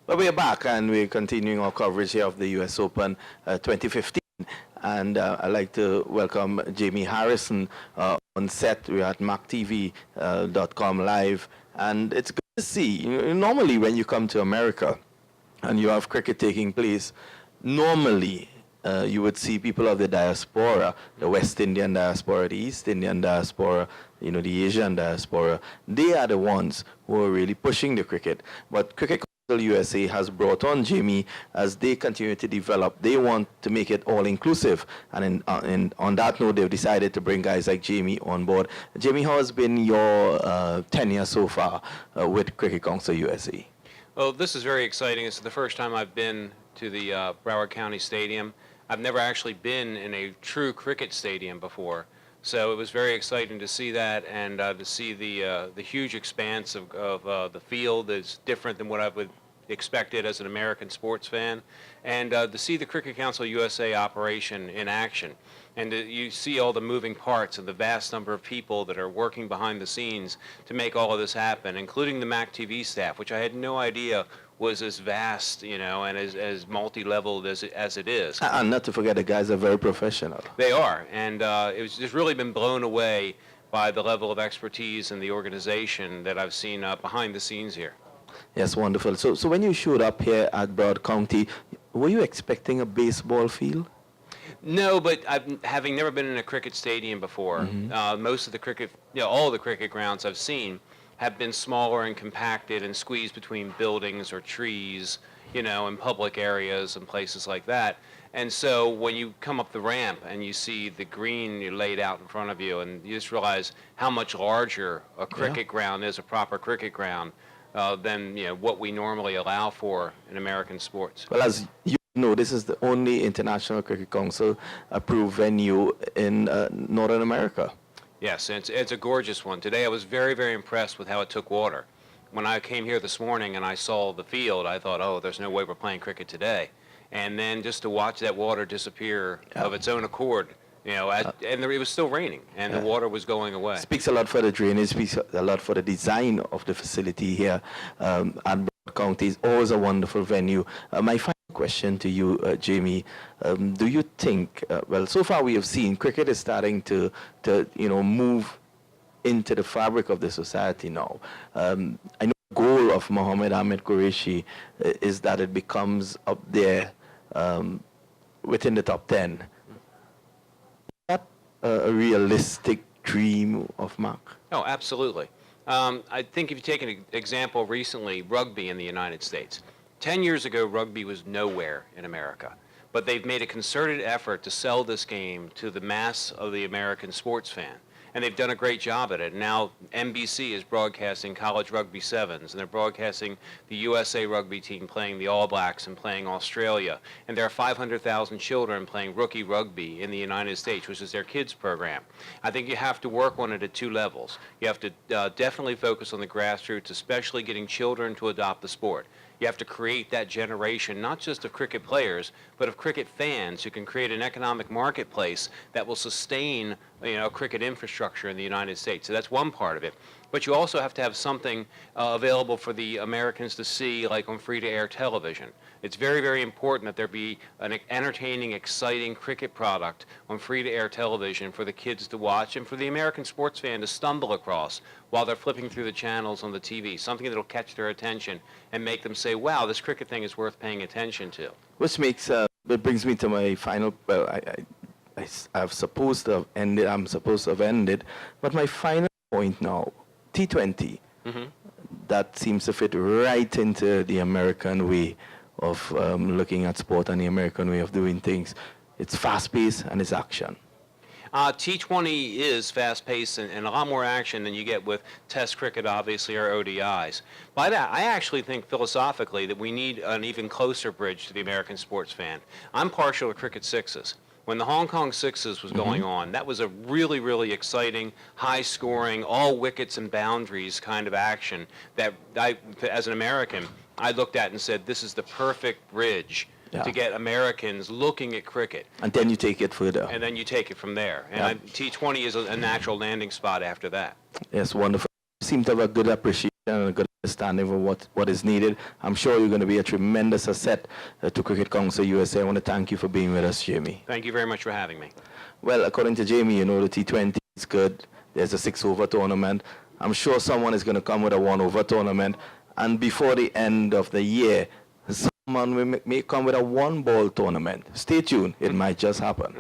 Well, we're back and we're continuing our coverage here of the U.S. Open 2015. And I'd like to welcome Jamie Harrison on set. We're at MacTV.com live. And it's good to see. Normally when you come to America and you have cricket taking place, normally you would see people of the diaspora, the West Indian diaspora, the East Indian diaspora, the Asian diaspora. They are the ones who are really pushing the cricket. But Cricket Council USA has brought on Jamie as they continue to develop. They want to make it all-inclusive. And on that note, they've decided to bring guys like Jamie on board. Jamie, how has been your tenure so far with Cricket Council USA? Well, this is very exciting. This is the first time I've been to the Broward County Stadium. I've never actually been in a true cricket stadium before, so it was very exciting to see that and to see the huge expanse of the field that's different than what I would expected as an American sports fan, and to see the Cricket Council USA operation in action. And you see all the moving parts and the vast number of people that are working behind the scenes to make all of this happen, including the MacTV staff, which I had no idea was as vast, and as multi-leveled as it is. And not to forget, the guys are very professional. They are, and it was just really been blown away by the level of expertise and the organization that I've seen behind the scenes here. Yes, wonderful. So when you showed up here at Broward County, were you expecting a baseball field? No, but having never been in a cricket stadium before, most of the cricket, all the cricket grounds I've seen have been smaller and compacted and squeezed between buildings or trees, in public areas and places like that. And so when you come up the ramp and you see the green laid out in front of you, and you just realize how much larger a cricket ground is, a proper cricket ground, than what we normally allow for in American sports. Well, as you know, this is the only International Cricket Council approved venue in Northern America. Yes, it's a gorgeous one. Today I was very, very impressed with how it took water. When I came here this morning and I saw the field, I thought, oh, there's no way we're playing cricket today. And then just to watch that water disappear of its own accord, and it was still raining, and the water was going away. Speaks a lot for the drainage, speaks a lot for the design of the facility here at Broward County. It's always a wonderful venue. My final question to you, Jamie, do you think, well, so far we have seen cricket is starting to move into the fabric of the society now. I know the goal of Mohammed Ahmed Qureshi is that it becomes up there within the top 10. A realistic dream of Mac? Oh, absolutely. I think if you take an example recently, rugby in the United States. 10 years ago, rugby was nowhere in America. But they've made a concerted effort to sell this game to the mass of the American sports fan. And they've done a great job at it. Now NBC is broadcasting college rugby sevens, and they're broadcasting the USA rugby team playing the All Blacks and playing Australia. And there are 500,000 children playing rookie rugby in the United States, which is their kids program. I think you have to work on it at two levels. You have to definitely focus on the grassroots, especially getting children to adopt the sport. You have to create that generation, not just of cricket players, but of cricket fans who can create an economic marketplace that will sustain, cricket infrastructure in the United States. So that's one part of it. But you also have to have something available for the Americans to see, like on free-to-air television. It's very, very important that there be an entertaining, exciting cricket product on free-to-air television for the kids to watch and for the American sports fan to stumble across while they're flipping through the channels on the TV, something that will catch their attention and make them say, wow, this cricket thing is worth paying attention to. Which makes, it brings me to my final, well, I'm supposed to have ended, but my final point now, T20, that seems to fit right into the American way of looking at sport and the American way of doing things. It's fast-paced and it's action. T20 is fast-paced and a lot more action than you get with Test cricket, obviously, or ODIs. By that, I actually think philosophically that we need an even closer bridge to the American sports fan. I'm partial to cricket sixes. When the Hong Kong Sixes was going on, that was a really, really exciting, high-scoring, all wickets and boundaries kind of action that I, as an American, I looked at and said, this is the perfect bridge to get Americans looking at cricket. And then you take it further. And then you take it from there. And T20 is a natural landing spot after that. Yes, wonderful. You seem to have a good appreciation and a good understanding of what is needed. I'm sure you're going to be a tremendous asset to Cricket Council USA. I want to thank you for being with us, Jamie. Thank you very much for having me. Well, according to Jamie, you know, the T20 is good. There's a 6-over tournament. I'm sure someone is going to come with a 1-over tournament. And before the end of the year, someone may come with a 1-ball tournament. Stay tuned. It might just happen.